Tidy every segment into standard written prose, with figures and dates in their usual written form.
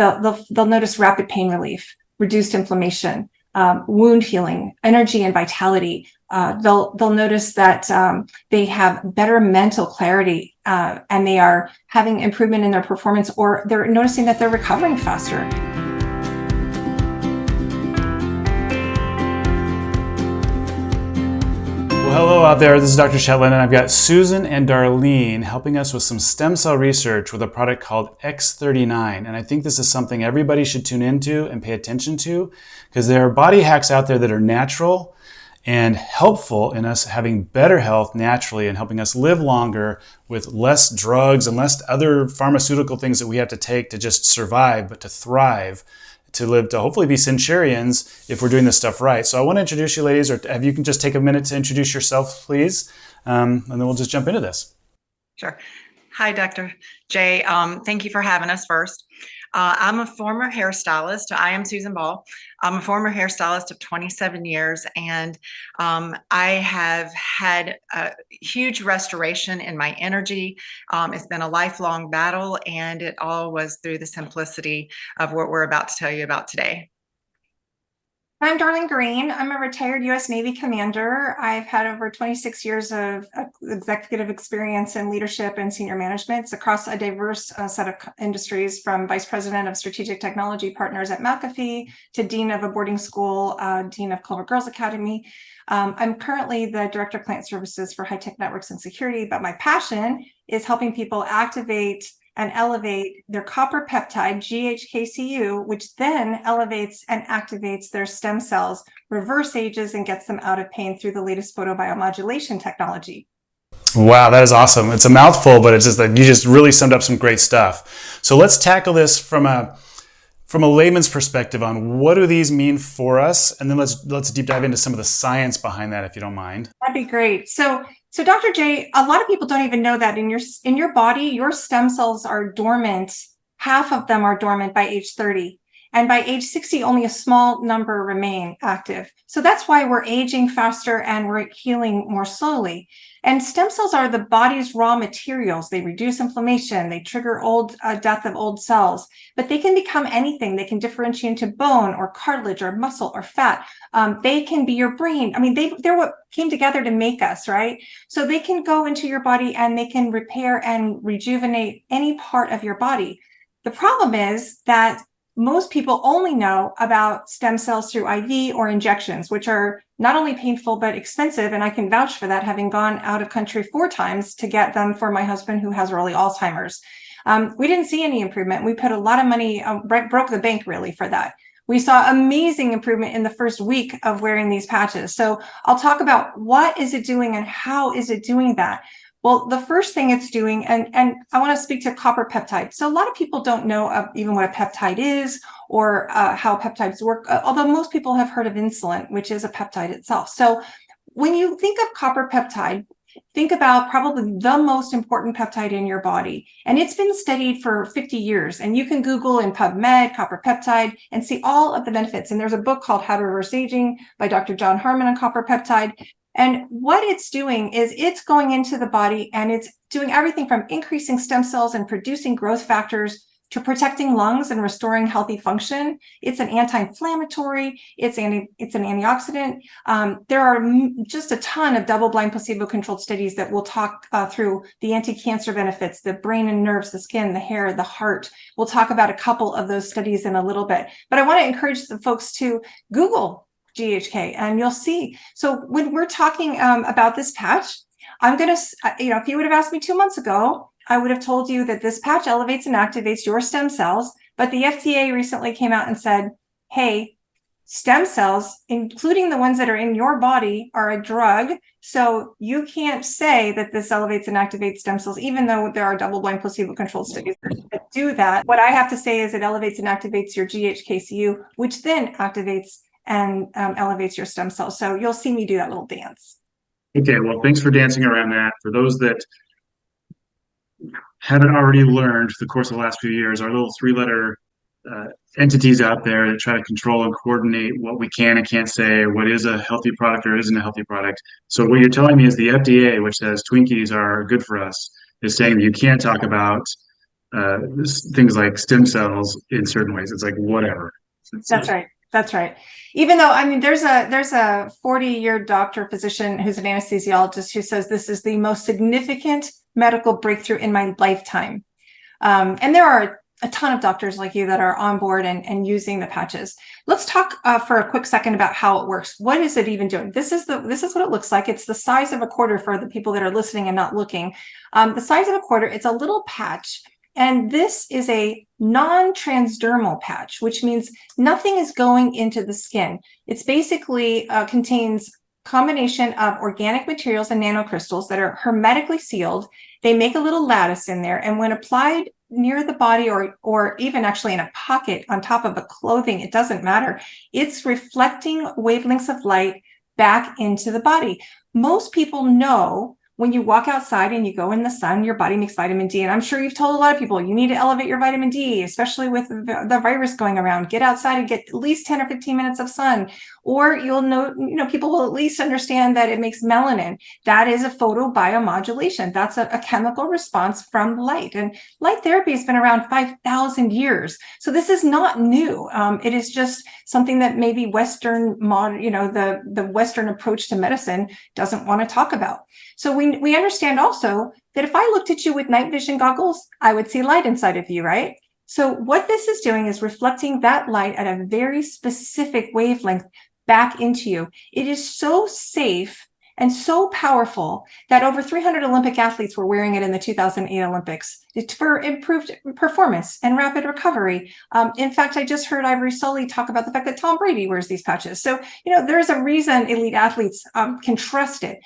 they'll notice rapid pain relief, reduced inflammation, wound healing, energy and vitality. They'll notice that they have better mental clarity, and they are having improvement in their performance, or they're noticing that they're recovering faster. Well, hello out there. This is Dr. Shetland, and I've got Susan and Darlene helping us with some stem cell research with a product called X39. And I think this is something everybody should tune into and pay attention to, because there are body hacks out there that are natural and helpful in us having better health naturally and helping us live longer with less drugs and less other pharmaceutical things that we have to take to just survive, but to thrive, to live, to hopefully be centurions if we're doing this stuff right. So I want to introduce you ladies, or if you can just take a minute to introduce yourself, please, and then we'll just jump into this. Sure. Hi, Dr. J. Thank you for having us first. I'm a former hairstylist. I am Susan Ball. I'm a former hairstylist of 27 years, and I have had a huge restoration in my energy. It's been a lifelong battle, and it all was through the simplicity of what we're about to tell you about today. I'm Darlene Green. I'm a retired U.S. Navy commander. I've had over 26 years of executive experience in leadership and senior management across a diverse set of industries, from vice president of strategic technology partners at McAfee to dean of a boarding school, dean of Culver Girls Academy. I'm currently the director of client services for high-tech networks and security, but my passion is helping people activate and elevate their copper peptide, GHKCU, which then elevates and activates their stem cells, reverse ages, and gets them out of pain through the latest photobiomodulation technology. Wow, that is awesome. It's a mouthful, but it's just like you just really summed up some great stuff. So let's tackle this from a layman's perspective on what do these mean for us, and then let's deep dive into some of the science behind that, if you don't mind. That'd be great. So Dr. J, a lot of people don't even know that in your body, your stem cells are dormant. Half of them are dormant by age 30. And by age 60, only a small number remain active. So that's why we're aging faster and we're healing more slowly. And stem cells are the body's raw materials. They reduce inflammation. They trigger death of old cells. But they can become anything. They can differentiate into bone or cartilage or muscle or fat. They can be your brain. I mean, they're what came together to make us, right? So they can go into your body and they can repair and rejuvenate any part of your body. The problem is that most people only know about stem cells through IV or injections, which are not only painful, but expensive. And I can vouch for that, having gone out of country 4 times to get them for my husband, who has early Alzheimer's. We didn't see any improvement. We put a lot of money, broke the bank really for that. We saw amazing improvement in the first week of wearing these patches. So I'll talk about what is it doing and how is it doing that. Well, the first thing it's doing, and I want to speak to copper peptide. So a lot of people don't know even what a peptide is or how peptides work, although most people have heard of insulin, which is a peptide itself. So when you think of copper peptide, think about probably the most important peptide in your body. And it's been studied for 50 years. And you can Google in PubMed, copper peptide, and see all of the benefits. And there's a book called How to Reverse Aging by Dr. John Harmon on copper peptide. And what it's doing is it's going into the body and it's doing everything from increasing stem cells and producing growth factors to protecting lungs and restoring healthy function. It's an anti-inflammatory, it's an antioxidant. There are just a ton of double-blind placebo-controlled studies that will talk through the anti-cancer benefits, the brain and nerves, the skin, the hair, the heart. We'll talk about a couple of those studies in a little bit. But I want to encourage the folks to Google GHK and you'll see. So when we're talking about this patch, I'm going to, if you would have asked me 2 months ago, I would have told you that this patch elevates and activates your stem cells. But the FDA recently came out and said, hey, stem cells, including the ones that are in your body, are a drug. So you can't say that this elevates and activates stem cells, even though there are double-blind placebo-controlled studies that do that. What I have to say is it elevates and activates your GHKCU, which then activates and elevates your stem cells. So you'll see me do that little dance. Okay, well, thanks for dancing around that. For those that haven't already learned the course of the last few years, our little 3-letter entities out there that try to control and coordinate what we can and can't say, what is a healthy product or isn't a healthy product. So what you're telling me is the FDA, which says Twinkies are good for us, is saying that you can't talk about things like stem cells in certain ways. It's like whatever. That's right. That's right. Even though, I mean, there's a 40-year doctor physician who's an anesthesiologist who says this is the most significant medical breakthrough in my lifetime. And there are a ton of doctors like you that are on board and using the patches. Let's talk for a quick second about how it works. What is it even doing? This is what it looks like. It's the size of a quarter for the people that are listening and not looking. The size of a quarter. It's a little patch. And this is a non-transdermal patch, which means nothing is going into the skin. It's basically contains combination of organic materials and nanocrystals that are hermetically sealed. They make a little lattice in there, and when applied near the body or even actually in a pocket on top of a clothing, it doesn't matter. It's reflecting wavelengths of light back into the body. Most people know when you walk outside and you go in the sun, your body makes vitamin D. And I'm sure you've told a lot of people you need to elevate your vitamin D, especially with the virus going around. Get outside and get at least 10 or 15 minutes of sun. Or you'll know, people will at least understand that it makes melanin. That is a photobiomodulation. That's a chemical response from light. And light therapy has been around 5,000 years. So this is not new. It is just something that maybe Western the Western approach to medicine doesn't want to talk about. So we understand also that if I looked at you with night vision goggles, I would see light inside of you, right? So what this is doing is reflecting that light at a very specific wavelength back into you. It is so safe and so powerful that over 300 Olympic athletes were wearing it in the 2008 Olympics for improved performance and rapid recovery. In fact, I just heard Ivory Sully talk about the fact that Tom Brady wears these patches. So, there's a reason elite athletes can trust it.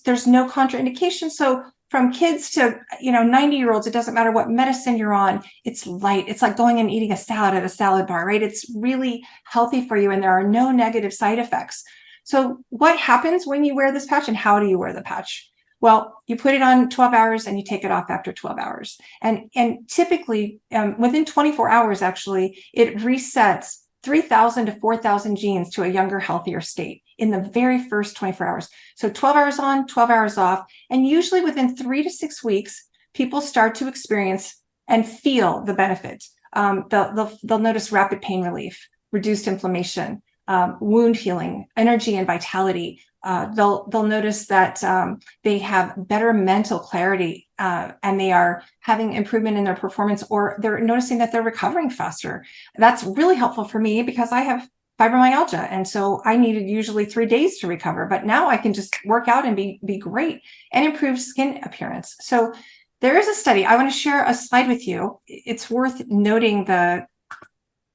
There's no contraindication. So from kids to 90-year-olds, it doesn't matter what medicine you're on. It's light. It's like going and eating a salad at a salad bar, right? It's really healthy for you, and there are no negative side effects. So what happens when you wear this patch, and how do you wear the patch? Well, you put it on 12 hours and you take it off after 12 hours. And typically within 24 hours, actually, it resets 3,000 to 4,000 genes to a younger, healthier state in the very first 24 hours. So 12 hours on, 12 hours off. And usually within 3 to 6 weeks, people start to experience and feel the benefit. They'll notice rapid pain relief, reduced inflammation, wound healing, energy and vitality. They'll notice that they have better mental clarity and they are having improvement in their performance, or they're noticing that they're recovering faster. That's really helpful for me because I have fibromyalgia, and so I needed usually 3 days to recover. But now I can just work out and be great and improve skin appearance. So there is a study. I want to share a slide with you. It's worth noting the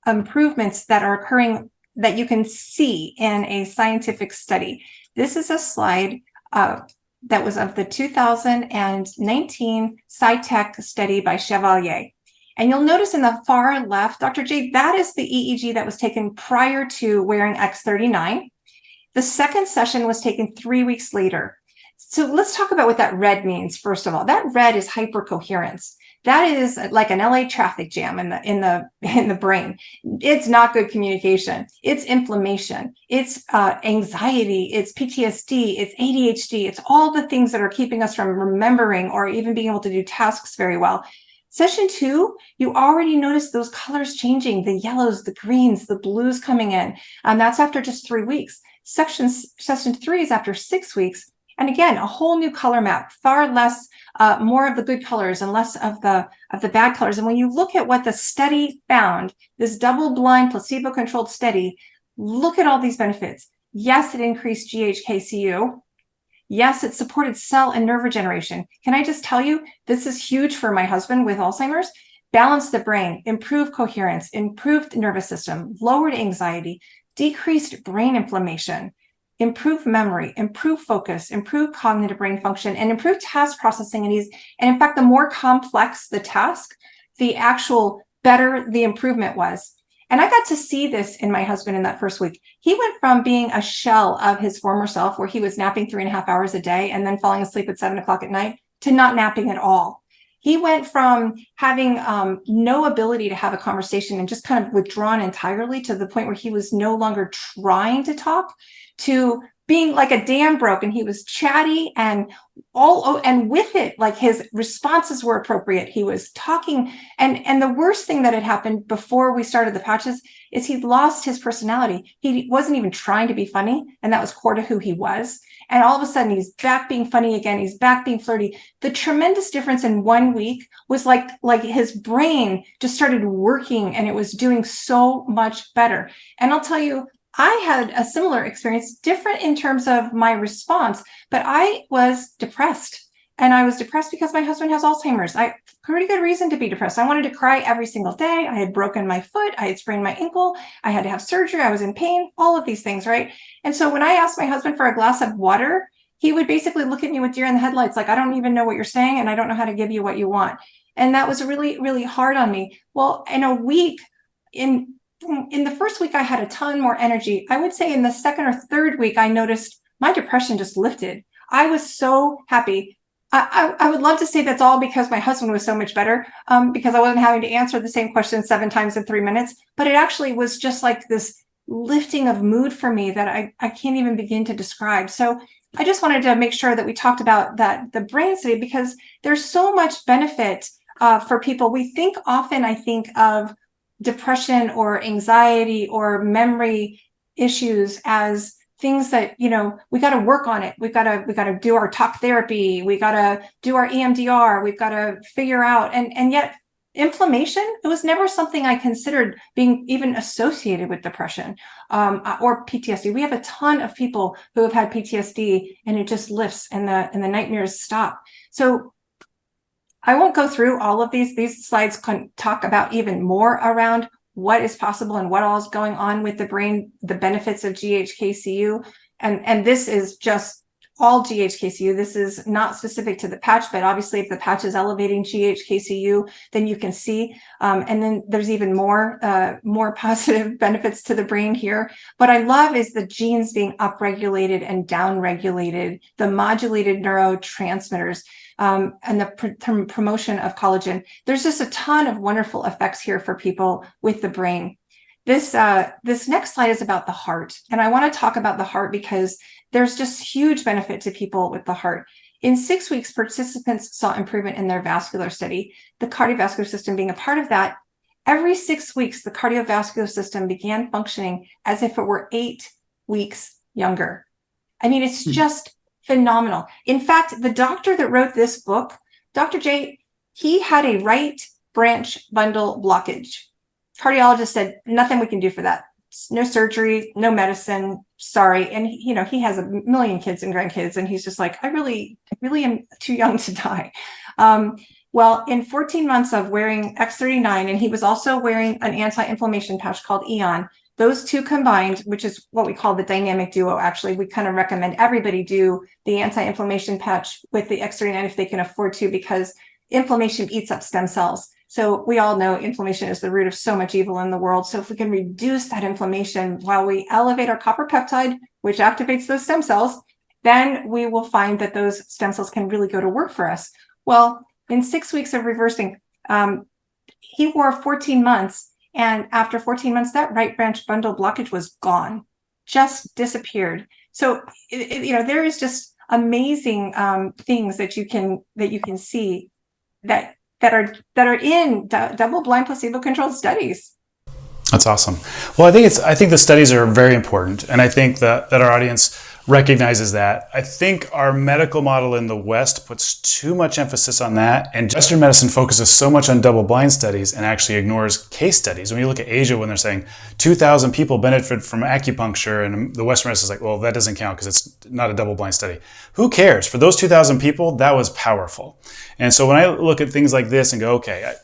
improvements that are occurring that you can see in a scientific study. This is a slide that was of the 2019 SciTech study by Chevalier. And you'll notice in the far left, Dr. J, that is the EEG that was taken prior to wearing X39. The second session was taken 3 weeks later. So let's talk about what that red means. First of all, that red is hypercoherence. That is like an LA traffic jam in the brain. It's not good communication. It's inflammation. It's anxiety. It's PTSD. It's ADHD. It's all the things that are keeping us from remembering or even being able to do tasks very well. Session 2, you already notice those colors changing, the yellows, the greens, the blues coming in. And that's after just 3 weeks. Session 3 is after 6 weeks. And again, a whole new color map, far less, more of the good colors and less of the bad colors. And when you look at what the study found, this double-blind, placebo-controlled study, look at all these benefits. Yes, it increased GHKCU. Yes, it supported cell and nerve regeneration. Can I just tell you, this is huge for my husband with Alzheimer's. Balanced the brain, improved coherence, improved nervous system, lowered anxiety, decreased brain inflammation, improve memory, improve focus, improve cognitive brain function, and improve task processing and ease. And in fact, the more complex the task, the actual better the improvement was. And I got to see this in my husband in that first week. He went from being a shell of his former self, where he was napping 3.5 hours a day and then falling asleep at 7 o'clock at night, to not napping at all. He went from having no ability to have a conversation and just kind of withdrawn entirely to the point where he was no longer trying to talk, to being like a dam broke, and he was chatty and and with it, like his responses were appropriate. He was talking, and the worst thing that had happened before we started the patches is he'd lost his personality. He wasn't even trying to be funny, and that was core to who he was. And all of a sudden he's back being funny again. He's back being flirty. The tremendous difference in 1 week was like his brain just started working, and it was doing so much better. And I'll tell you, I had a similar experience, different in terms of my response, but I was depressed. And I was depressed because my husband has Alzheimer's. Pretty good reason to be depressed. I wanted to cry every single day. I had broken my foot. I had sprained my ankle. I had to have surgery. I was in pain, all of these things, right? And so when I asked my husband for a glass of water, he would basically look at me with deer in the headlights, like, I don't even know what you're saying, and I don't know how to give you what you want. And that was really, really hard on me. Well, in a week, in the first week, I had a ton more energy. I would say in the second or third week, I noticed my depression just lifted. I was so happy. I would love to say that's all because my husband was so much better, because I wasn't having to answer the same question 7 times in 3 minutes. But it actually was just like this lifting of mood for me that I can't even begin to describe. So I just wanted to make sure that we talked about that, the brain study, because there's so much benefit for people. We think often, I think, of depression or anxiety or memory issues as things that, we got to work on it. We got to do our talk therapy. We got to do our EMDR. We've got to figure out, and yet inflammation, it was never something I considered being even associated with depression or PTSD. We have a ton of people who have had PTSD, and it just lifts and the nightmares stop. So I won't go through all of these. These slides can talk about even more around what is possible and what all is going on with the brain, the benefits of GHKCU. And this is just all GHKCU. This is not specific to the patch, but obviously if the patch is elevating GHKCU, then you can see. And then there's even more positive benefits to the brain here. What I love is the genes being upregulated and downregulated, the modulated neurotransmitters, and the promotion of collagen. There's just a ton of wonderful effects here for people with the brain. This next slide is about the heart. And I want to talk about the heart because there's just huge benefit to people with the heart. In 6 weeks, participants saw improvement in their vascular study, the cardiovascular system being a part of that. Every 6 weeks, the cardiovascular system began functioning as if it were 8 weeks younger. I mean, it's just phenomenal. In fact, the doctor that wrote this book, Dr. J, he had a right branch bundle blockage. Cardiologist said, nothing we can do for that. No surgery, no medicine, sorry. And he has a million kids and grandkids, and he's just like, I really am too young to die. Well, in 14 months of wearing X39, and he was also wearing an anti-inflammation patch called Eon, those two combined, which is what we call the dynamic duo. Actually, we kind of recommend everybody do the anti-inflammation patch with the X39 if they can afford to, because inflammation eats up stem cells. So we all know inflammation is the root of so much evil in the world. So if we can reduce that inflammation while we elevate our copper peptide, which activates those stem cells, then we will find that those stem cells can really go to work for us. Well, in 6 weeks of reversing, he wore 14 months. And after 14 months, that right branch bundle blockage was gone, just disappeared. So, there is just amazing things that you can see that are in double-blind placebo-controlled studies. That's awesome. Well, I think the studies are very important, and I think that our audience recognizes that. I think our medical model in the West puts too much emphasis on that, and Western medicine focuses so much on double-blind studies and actually ignores case studies. When you look at Asia, when they're saying 2,000 people benefited from acupuncture, and the Western medicine is like, well, that doesn't count because it's not a double-blind study. Who cares? For those 2,000 people, that was powerful. And so when I look at things like this and go, okay,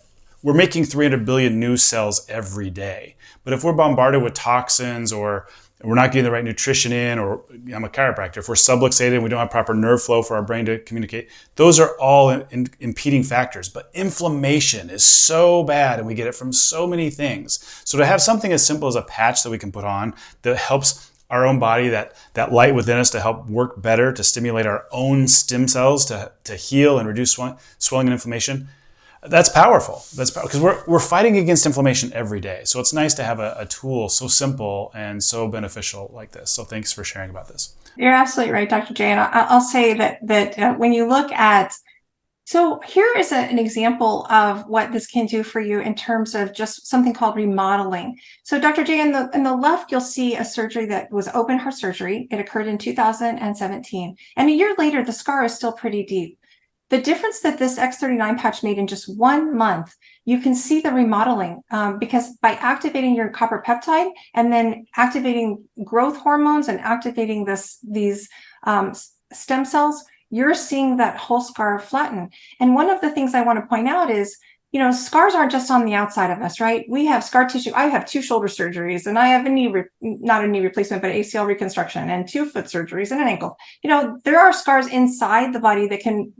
we're making 300 billion new cells every day. But if we're bombarded with toxins, or we're not getting the right nutrition in, or I'm a chiropractor, if we're subluxated and we don't have proper nerve flow for our brain to communicate, those are all impeding factors. But inflammation is so bad, and we get it from so many things. So to have something as simple as a patch that we can put on that helps our own body, that light within us to help work better, to stimulate our own stem cells to heal and reduce swelling and inflammation, That's powerful. That's because we're fighting against inflammation every day. So it's nice to have a tool so simple and so beneficial like this. So thanks for sharing about this. You're absolutely right, Dr. J. And I'll say that when you look at, so here is an example of what this can do for you in terms of just something called remodeling. So Dr. J, in the left, you'll see a surgery that was open heart surgery. It occurred in 2017. And a year later, the scar is still pretty deep. The difference that this X39 patch made in just 1 month, you can see the remodeling because by activating your copper peptide and then activating growth hormones and activating these stem cells, you're seeing that whole scar flatten. And one of the things I want to point out is, you know, scars aren't just on the outside of us, right? We have scar tissue. I have 2 shoulder surgeries and I have not a knee replacement, but ACL reconstruction and 2 foot surgeries and an ankle. You know, there are scars inside the body that can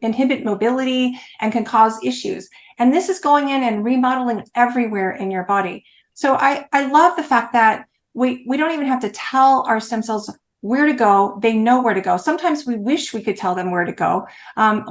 inhibit mobility and can cause issues. And this is going in and remodeling everywhere in your body. So I love the fact that we don't even have to tell our stem cells where to go. They know where to go. Sometimes we wish we could tell them where to go.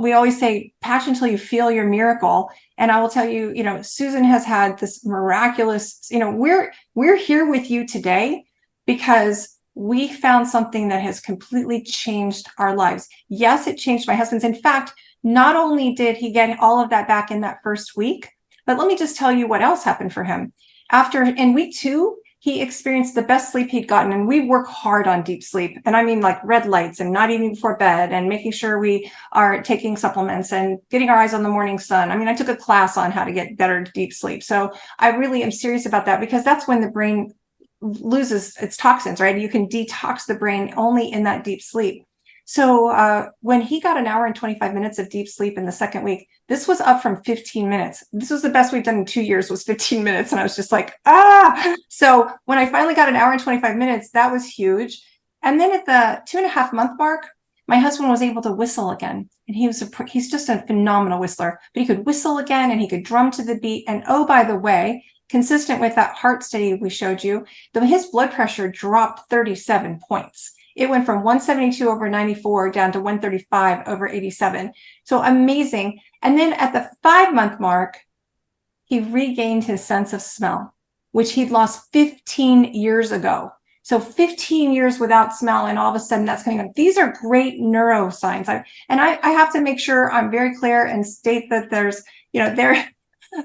We always say, patch until you feel your miracle. And I will tell you, you know, Susan has had this miraculous, you know, we're here with you today because we found something that has completely changed our lives. Yes, it changed my husband's. In fact, not only did he get all of that back in that first week, but let me just tell you what else happened for him. In week 2, he experienced the best sleep he'd gotten. And we work hard on deep sleep. And I mean like red lights and not eating before bed and making sure we are taking supplements and getting our eyes on the morning sun. I mean, I took a class on how to get better deep sleep. So I really am serious about that because that's when the brain loses its toxins, right? You can detox the brain only in that deep sleep. So when he got 1 hour and 25 minutes of deep sleep in the second week, this was up from 15 minutes. This was the best we've done in 2 years was 15 minutes. And I was just like, ah. So when I finally got 1 hour and 25 minutes, that was huge. And then at the 2.5 month mark, my husband was able to whistle again. And he's just a phenomenal whistler, but he could whistle again and he could drum to the beat. And oh, by the way, consistent with that heart study we showed you, his blood pressure dropped 37 points. It went from 172 over 94 down to 135 over 87. So amazing. And then at the 5 month mark, he regained his sense of smell, which he'd lost 15 years ago. So 15 years without smell, and all of a sudden that's coming up. These are great neuroscience. I have to make sure I'm very clear and state that there's, you know,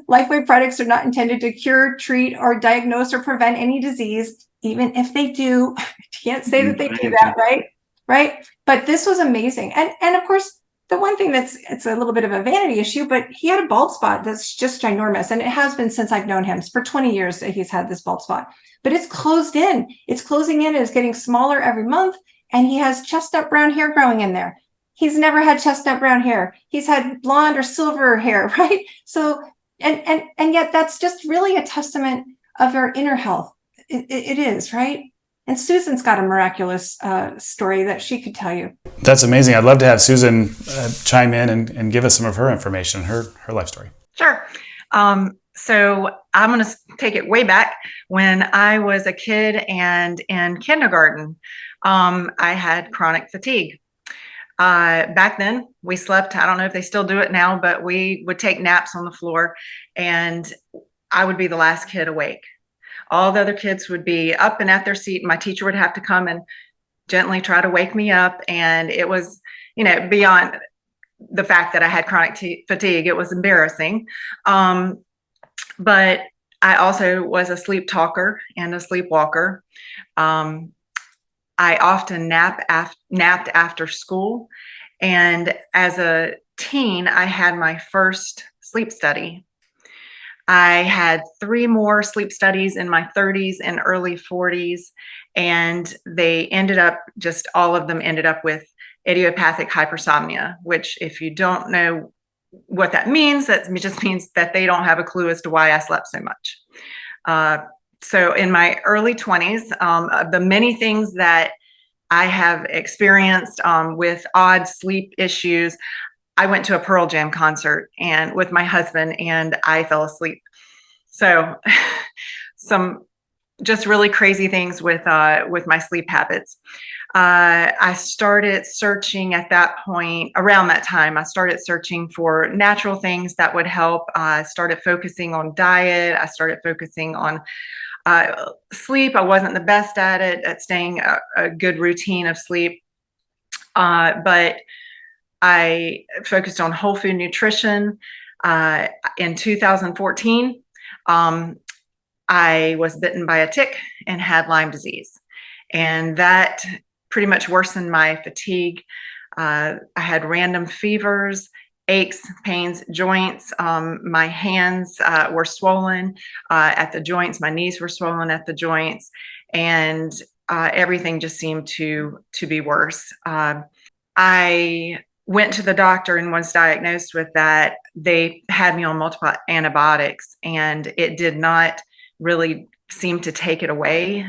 LifeWave products are not intended to cure, treat, or diagnose or prevent any disease. Even if they do, can't say that they do that, right? Right. But this was amazing. And of course, the one thing it's a little bit of a vanity issue, but he had a bald spot that's just ginormous. And it has been since I've known him. For 20 years that he's had this bald spot, but it's closed in. It's closing in. It's getting smaller every month. And he has chestnut brown hair growing in there. He's never had chestnut brown hair. He's had blonde or silver hair, right? So, and yet that's just really a testament of our inner health. It is, right? And Susan's got a miraculous story that she could tell you. That's amazing. I'd love to have Susan chime in and give us some of her information, her life story. Sure. So I'm going to take it way back when I was a kid and in kindergarten. I had chronic fatigue. Back then we slept, I don't know if they still do it now, but we would take naps on the floor and I would be the last kid awake. All the other kids would be up and at their seat. And my teacher would have to come and gently try to wake me up. And it was, you know, beyond the fact that I had chronic fatigue, it was embarrassing. But I also was a sleep talker and a sleepwalker. I often napped after school. And as a teen, I had my first sleep study. I had 3 more sleep studies in my 30s and early 40s, and they ended up, just all of them ended up with idiopathic hypersomnia, which if you don't know what that means, that just means that they don't have a clue as to why I slept so much. So in my early 20s, the many things that I have experienced with odd sleep issues, I went to a Pearl Jam concert and with my husband and I fell asleep. So some just really crazy things with my sleep habits. I started searching at that point, around that time, I started searching for natural things that would help. I started focusing on diet. I started focusing on sleep. I wasn't the best at it, at staying a good routine of sleep. But I focused on whole food nutrition. In 2014, I was bitten by a tick and had Lyme disease. And that pretty much worsened my fatigue. I had random fevers, aches, pains, joints. My hands were swollen at the joints. My knees were swollen at the joints. And everything just seemed to be worse. I went to the doctor and was diagnosed with that. They had me on multiple antibiotics, and it did not really seem to take it away.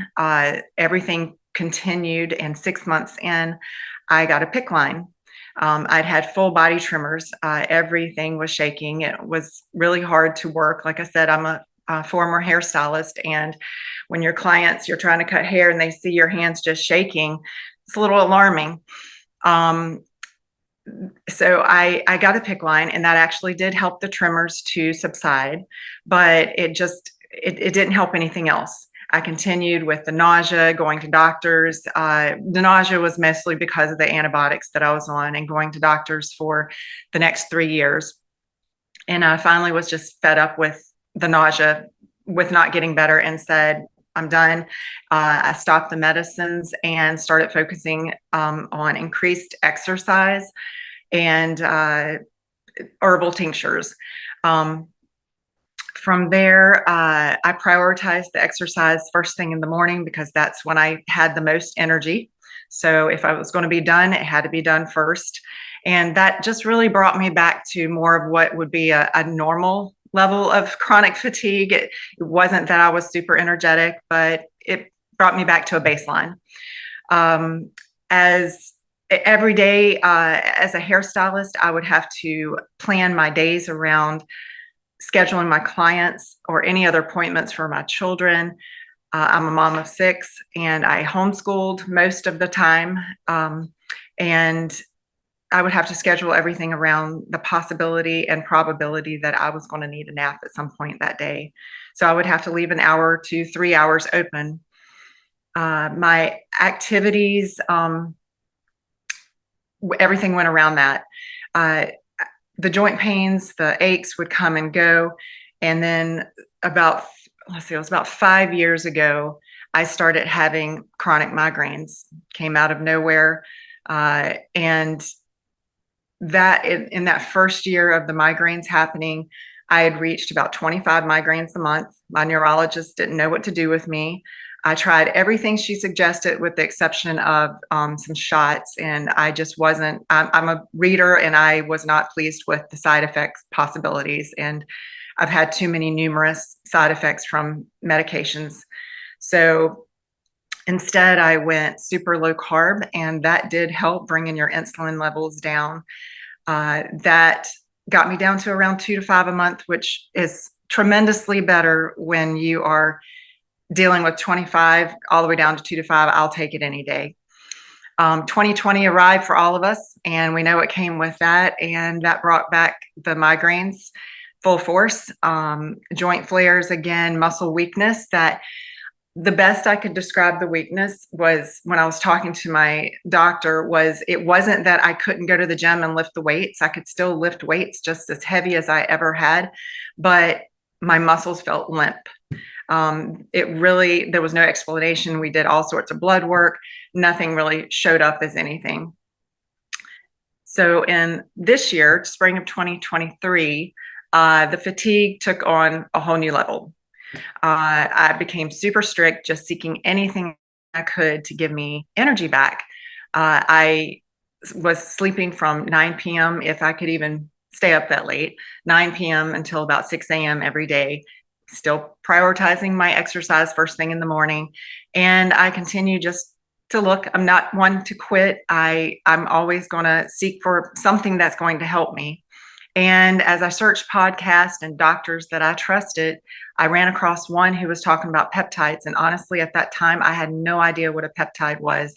Everything continued, and 6 months in, I got a PICC line. I'd had full body tremors. Everything was shaking. It was really hard to work. Like I said, I'm a former hairstylist, and when your clients, you're trying to cut hair and they see your hands just shaking, it's a little alarming. So I got a PICC line, and that actually did help the tremors to subside, but it didn't help anything else. I continued with the nausea, going to doctors. The nausea was mostly because of the antibiotics that I was on, and going to doctors for the next 3 years. And I finally was just fed up with the nausea, with not getting better, and said, I'm done. I stopped the medicines and started focusing on increased exercise and herbal tinctures. From there, I prioritized the exercise first thing in the morning, because that's when I had the most energy. So if I was going to be done, it had to be done first. And that just really brought me back to more of what would be a normal level of chronic fatigue. It wasn't that I was super energetic, but it brought me back to a baseline. As every day, as a hairstylist, I would have to plan my days around scheduling my clients or any other appointments for my children. I'm a mom of 6, and I homeschooled most of the time. And I would have to schedule everything around the possibility and probability that I was going to need a nap at some point that day. So I would have to leave an hour to 3 hours open. My activities, everything went around that. The joint pains, the aches would come and go. And then it was about 5 years ago, I started having chronic migraines, came out of nowhere. And that in that first year of the migraines happening, I had reached about 25 migraines a month. My neurologist didn't know what to do with me. I tried everything she suggested, with the exception of some shots, and I just wasn't. I'm a reader, and I was not pleased with the side effects possibilities. And I've had too many numerous side effects from medications. So instead, I went super low carb, and that did help bringing your insulin levels down. That got me down to around 2 to 5 a month, which is tremendously better when you are dealing with 25 all the way down to 2 to 5. I'll take it any day. 2020 arrived for all of us, and we know it came with that, and that brought back the migraines full force. Joint flares again, muscle weakness. That the best I could describe the weakness was, when I was talking to my doctor, was it wasn't that I couldn't go to the gym and lift the weights. I could still lift weights just as heavy as I ever had, but my muscles felt limp. There was no explanation. We did all sorts of blood work. Nothing really showed up as anything. So in this year, spring of 2023, the fatigue took on a whole new level. I became super strict, just seeking anything I could to give me energy back. I was sleeping from 9 p.m. if I could even stay up that late, 9 p.m. until about 6 a.m. every day, still prioritizing my exercise first thing in the morning. And I continue just to look. I'm not one to quit. I'm always going to seek for something that's going to help me. And as I searched podcasts and doctors that I trusted, I ran across one who was talking about peptides. And honestly, at that time, I had no idea what a peptide was.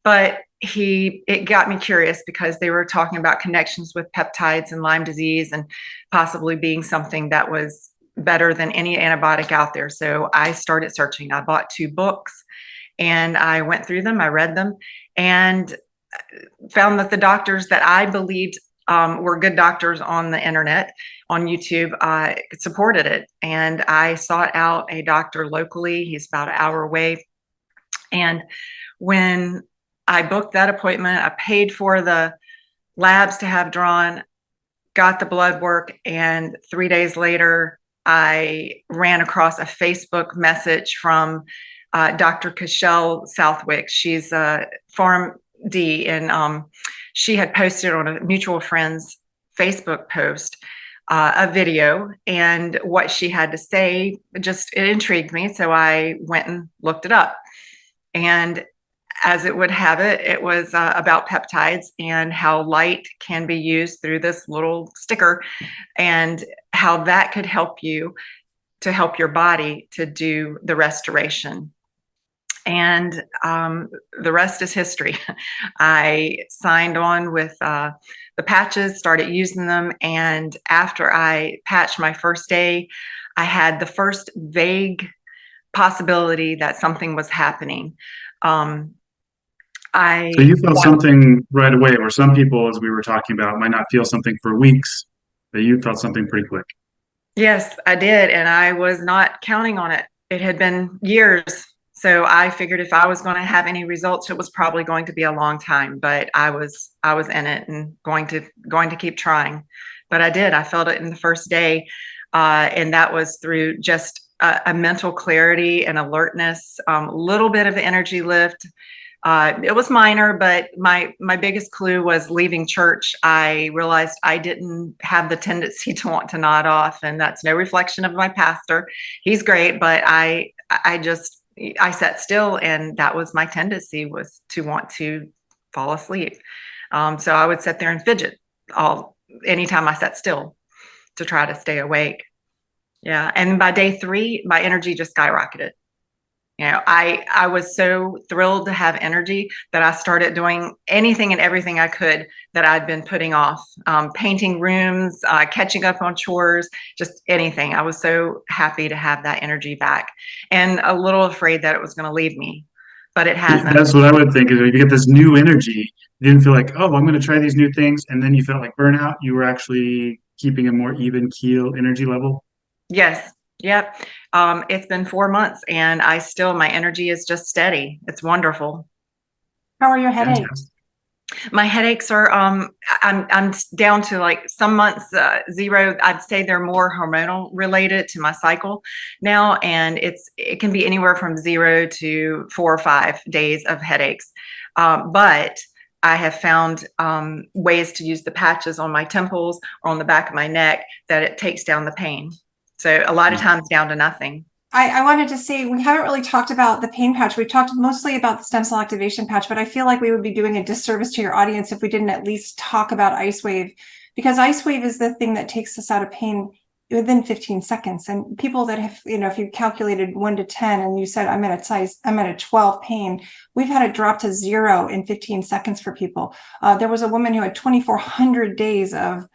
But it got me curious because they were talking about connections with peptides and Lyme disease and possibly being something that was better than any antibiotic out there. So I started searching. I bought 2 books and I went through them. I read them and found that the doctors that I believed were good doctors on the internet, on YouTube, supported it. And I sought out a doctor locally. He's about an hour away. And when I booked that appointment, I paid for the labs to have drawn, got the blood work, and 3 days later, I ran across a Facebook message from Dr. Cashel Southwick. She's a PharmD, and she had posted on a mutual friend's Facebook post a video, and what she had to say it intrigued me. So I went and looked it up. And as it would have it, it was about peptides and how light can be used through this little sticker and how that could help you to help your body to do the restoration. And the rest is history. I signed on with the patches, started using them. And after I patched my first day, I had the first vague possibility that something was happening. So you felt something right away, where some people, as we were talking about, might not feel something for weeks, but you felt something pretty quick. Yes, I did. And I was not counting on it. It had been years. So I figured if I was going to have any results, it was probably going to be a long time, but I was in it and going to keep trying. But I did. I felt it in the first day. And that was through just a mental clarity and alertness, a little bit of energy lift. It was minor, but my biggest clue was leaving church. I realized I didn't have the tendency to want to nod off, and that's no reflection of my pastor. He's great, but I sat still, and that was my tendency, was to want to fall asleep. So I would sit there and fidget anytime I sat still to try to stay awake. Yeah, and by day 3, my energy just skyrocketed. You know, I was so thrilled to have energy that I started doing anything and everything I could that I'd been putting off, painting rooms, catching up on chores, just anything. I was so happy to have that energy back, and a little afraid that it was going to leave me, but it hasn't. That's what I would think, is if you get this new energy, you didn't feel like, oh, I'm going to try these new things, and then you felt like burnout. You were actually keeping a more even keel energy level. Yes. Yep. It's been 4 months and my energy is just steady. It's wonderful. How are your headaches? Fantastic. My headaches are, I'm down to, like, some months, 0. I'd say they're more hormonal related to my cycle now. And it can be anywhere from 0 to 4 or 5 days of headaches. But I have found ways to use the patches on my temples or on the back of my neck that it takes down the pain. So a lot of times down to nothing. I wanted to say, we haven't really talked about the pain patch. We've talked mostly about the stem cell activation patch, but I feel like we would be doing a disservice to your audience if we didn't at least talk about Ice Wave, because Ice Wave is the thing that takes us out of pain within 15 seconds. And people that have, if you calculated 1 to 10 and you said, I'm at a 12 pain, we've had it drop to 0 in 15 seconds for people. There was a woman who had 2,400 days of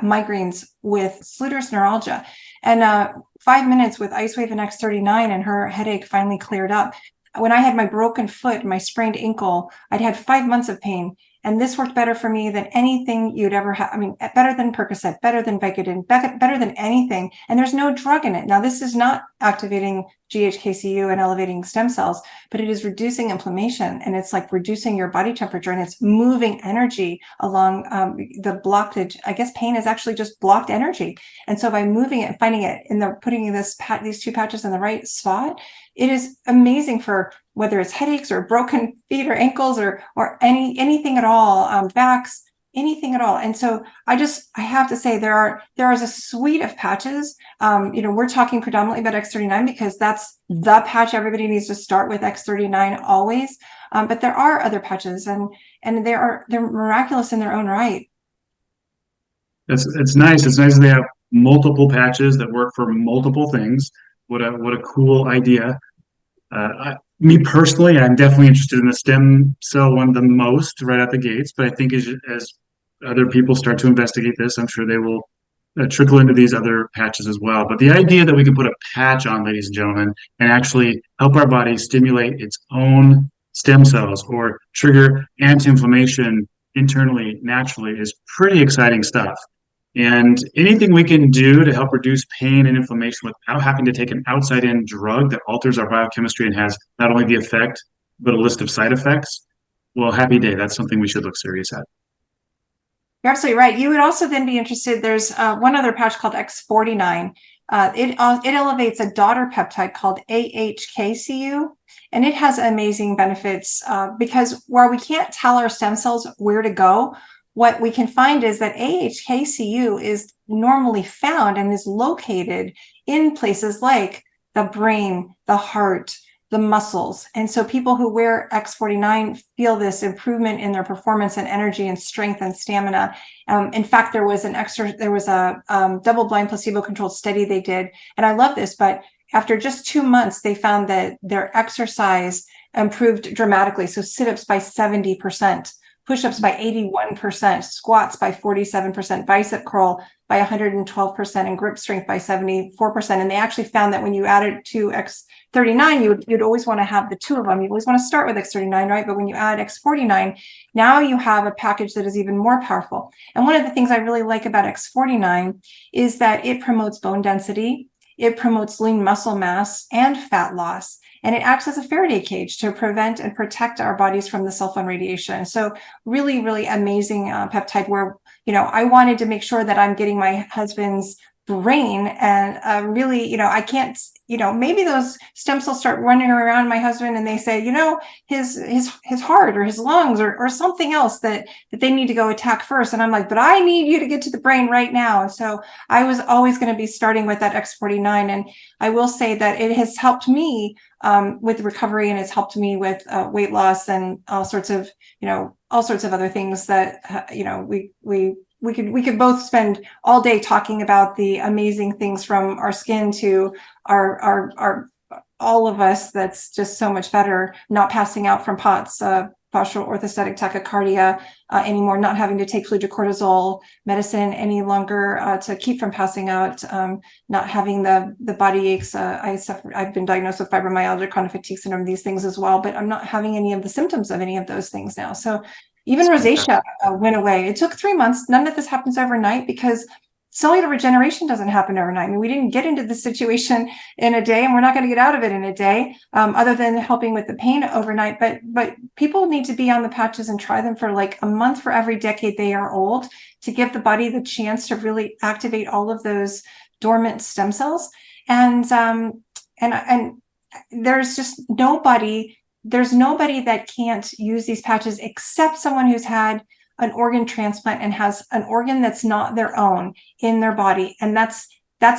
migraines with Sluder's neuralgia, and 5 minutes with Ice Wave and X39, and her headache finally cleared up. When I had my broken foot, my sprained ankle, I'd had 5 months of pain, and this worked better for me than anything you'd ever have. I mean, better than Percocet, better than Vicodin, better than anything. And there's no drug in it. Now, this is not activating GHKCU and elevating stem cells, but it is reducing inflammation, and it's like reducing your body temperature, and it's moving energy along the blockage. I guess pain is actually just blocked energy. And so by moving it and finding it putting these 2 patches in the right spot, it is amazing for whether it's headaches or broken feet or ankles or anything at all, backs, anything at all. And so I have to say there is a suite of patches. We're talking predominantly about X39 because that's the patch everybody needs to start with, X39 always. But there are other patches, and they're miraculous in their own right. it's nice. It's nice that they have multiple patches that work for multiple things. What a cool idea. Me personally, I'm definitely interested in the stem cell one the most right out the gates, but I think as other people start to investigate this, I'm sure they will trickle into these other patches as well. But the idea that we can put a patch on, ladies and gentlemen, and actually help our body stimulate its own stem cells or trigger anti-inflammation internally, naturally, is pretty exciting stuff. And anything we can do to help reduce pain and inflammation without having to take an outside in drug that alters our biochemistry and has not only the effect, but a list of side effects, well, happy day. That's something we should look serious at. You're absolutely right. You would also then be interested. There's one other patch called X39. It elevates a daughter peptide called AHKCU, and it has amazing benefits because while we can't tell our stem cells where to go, what we can find is that AHKCU is normally found and is located in places like the brain, the heart, the muscles. And so people who wear X39 feel this improvement in their performance and energy and strength and stamina. In fact, there was a double-blind placebo-controlled study they did, and I love this, but after just 2 months, they found that their exercise improved dramatically. So sit-ups by 70%. Push-ups by 81%, squats by 47%, bicep curl by 112%, and grip strength by 74%. And they actually found that when you add it to X39, you'd always want to have the two of them. You always want to start with X39, right? But when you add X49, now you have a package that is even more powerful. And one of the things I really like about X49 is that it promotes bone density, it promotes lean muscle mass and fat loss. And it acts as a Faraday cage to prevent and protect our bodies from the cell phone radiation. So really, really amazing peptide where, I wanted to make sure that I'm getting my husband's brain and really, I can't, maybe those stem cells start running around my husband and they say, his heart or his lungs or something else that they need to go attack first. And I'm like, but I need you to get to the brain right now. And so I was always going to be starting with that X49. And I will say that it has helped me with recovery, and it's helped me with weight loss and all sorts of other things that we could both spend all day talking about the amazing things from our skin to our all of us. That's just so much better. Not passing out from POTS, postural orthostatic tachycardia anymore, not having to take fludrocortisol medicine any longer to keep from passing out, not having the body aches. I've been diagnosed with fibromyalgia, chronic fatigue syndrome, these things as well, but I'm not having any of the symptoms of any of those things now. So even rosacea went away. It took 3 months. None of this happens overnight because cellular regeneration doesn't happen overnight. I mean, we didn't get into this situation in a day, and we're not going to get out of it in a day, other than helping with the pain overnight. But people need to be on the patches and try them for like a month for every decade they are old to give the body the chance to really activate all of those dormant stem cells. And there's just nobody that can't use these patches except someone who's had an organ transplant and has an organ that's not their own in their body. And that's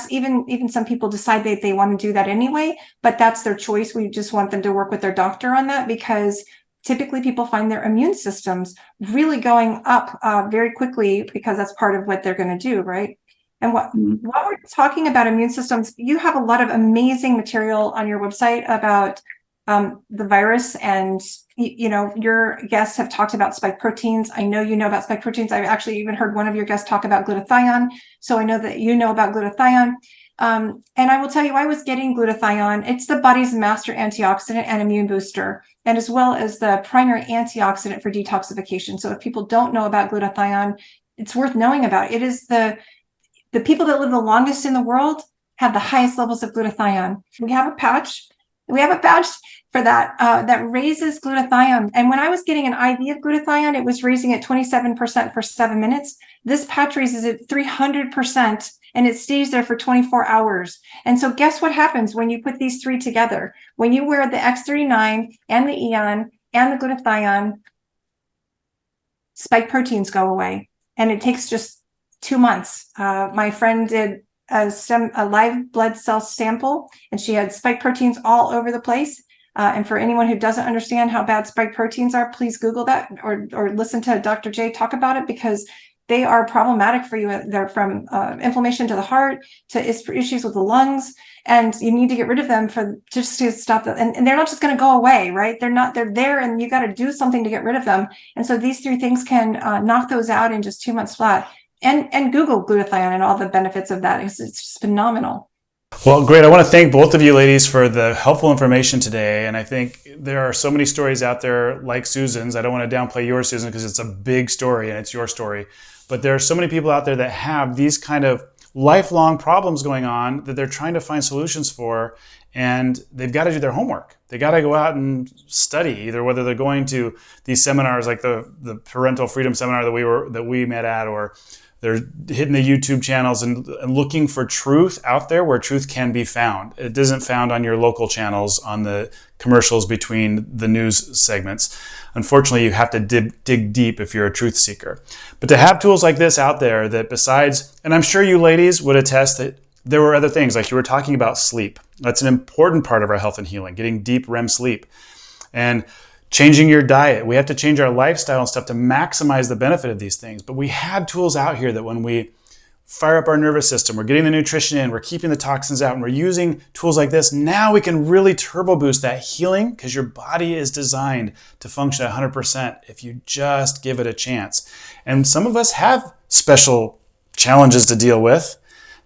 even some people decide that they want to do that anyway, but that's their choice. We just want them to work with their doctor on that, because typically people find their immune systems really going up very quickly, because that's part of what they're going to do, right? And while we're talking about immune systems, you have a lot of amazing material on your website about the virus, and your guests have talked about spike proteins. I know you know about spike proteins. I've actually even heard one of your guests talk about glutathione, so I know that you know about glutathione. And I will tell you, I was getting glutathione. It's the body's master antioxidant and immune booster, and as well as the primary antioxidant for detoxification. So if people don't know about glutathione, it's worth knowing about. It is the people that live the longest in the world have the highest levels of glutathione. We have a patch for that that raises glutathione. And when I was getting an IV of glutathione, it was raising it 27% for 7 minutes. This patch raises it 300%, and it stays there for 24 hours. And so guess what happens when you put these three together? When you wear the X39 and the Eon and the glutathione, spike proteins go away. And it takes just 2 months. My friend did a live blood cell sample, and she had spike proteins all over the place. And for anyone who doesn't understand how bad spike proteins are, please Google that or listen to Dr. J talk about it, because they are problematic for you. They're from inflammation to the heart to issues with the lungs, and you need to get rid of them for just to stop that. And they're not just going to go away, right? They're there, and you got to do something to get rid of them. And so these 3 things can knock those out in just 2 months flat. And Google glutathione and all the benefits of that. It's just phenomenal. Well, great. I want to thank both of you ladies for the helpful information today. And I think there are so many stories out there like Susan's. I don't want to downplay yours, Susan, because it's a big story and it's your story. But there are so many people out there that have these kind of lifelong problems going on that they're trying to find solutions for. And they've got to do their homework. They got to go out and study, either whether they're going to these seminars like the parental freedom seminar that we met at, or they're hitting the YouTube channels and looking for truth out there where truth can be found. It isn't found on your local channels, on the commercials between the news segments. Unfortunately, you have to dig deep if you're a truth seeker. But to have tools like this out there that besides, and I'm sure you ladies would attest that there were other things, like you were talking about sleep. That's an important part of our health and healing, getting deep REM sleep. And changing your diet. We have to change our lifestyle and stuff to maximize the benefit of these things. But we had tools out here that when we fire up our nervous system, we're getting the nutrition in, we're keeping the toxins out, and we're using tools like this, now we can really turbo boost that healing, because your body is designed to function at 100% if you just give it a chance. And some of us have special challenges to deal with,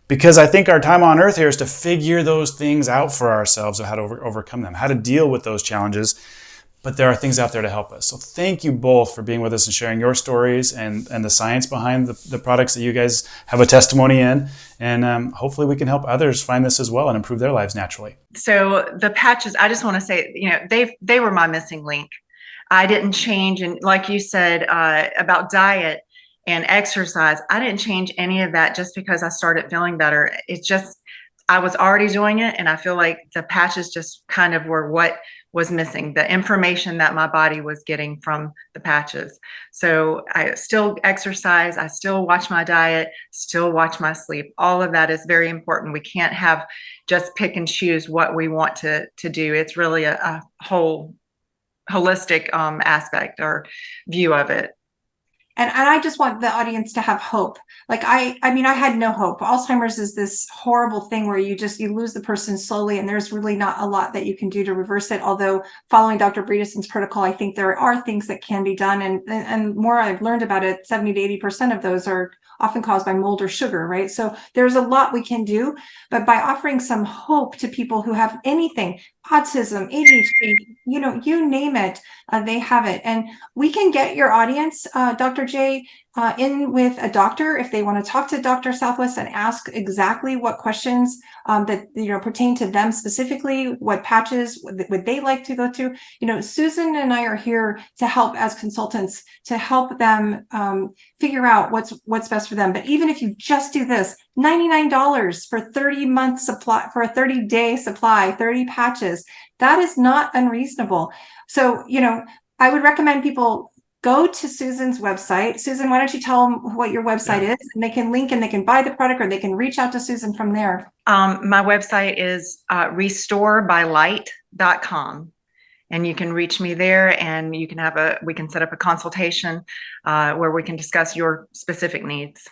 because I think our time on earth here is to figure those things out for ourselves, of how to overcome them, how to deal with those challenges. But there are things out there to help us. So thank you both for being with us and sharing your stories and the science behind the products that you guys have a testimony in. And hopefully we can help others find this as well and improve their lives naturally. So the patches, I just want to say, they were my missing link. I didn't change. And like you said, about diet and exercise, I didn't change any of that just because I started feeling better. It's just, I was already doing it. And I feel like the patches just kind of were what was missing, the information that my body was getting from the patches. So I still exercise, I still watch my diet, still watch my sleep. All of that is very important. We can't have just pick and choose what we want to do. It's really a whole holistic aspect or view of it. And I just want the audience to have hope. Like I mean, I had no hope. Alzheimer's is this horrible thing where you lose the person slowly, and there's really not a lot that you can do to reverse it. Although following Dr. Bredeson's protocol, I think there are things that can be done. And more I've learned about it, 70 to 80% of those are often caused by mold or sugar, right? So there's a lot we can do, but by offering some hope to people who have anything, autism, ADHD, you name it, they have it. And we can get your audience, Dr. J, in with a doctor if they want to talk to Dr. Southwest and ask exactly what questions that pertain to them specifically, what patches would they like to go through. Susan and I are here to help as consultants, to help them figure out what's best for them. But even if you just do this, $99 for 30-month supply, for a 30-day supply, 30 patches, that is not unreasonable. So, I would recommend people go to Susan's website. Susan, why don't you tell them what your website is, and they can link and they can buy the product, or they can reach out to Susan from there. My website is restorebylight.com. And you can reach me there, and we can set up a consultation where we can discuss your specific needs.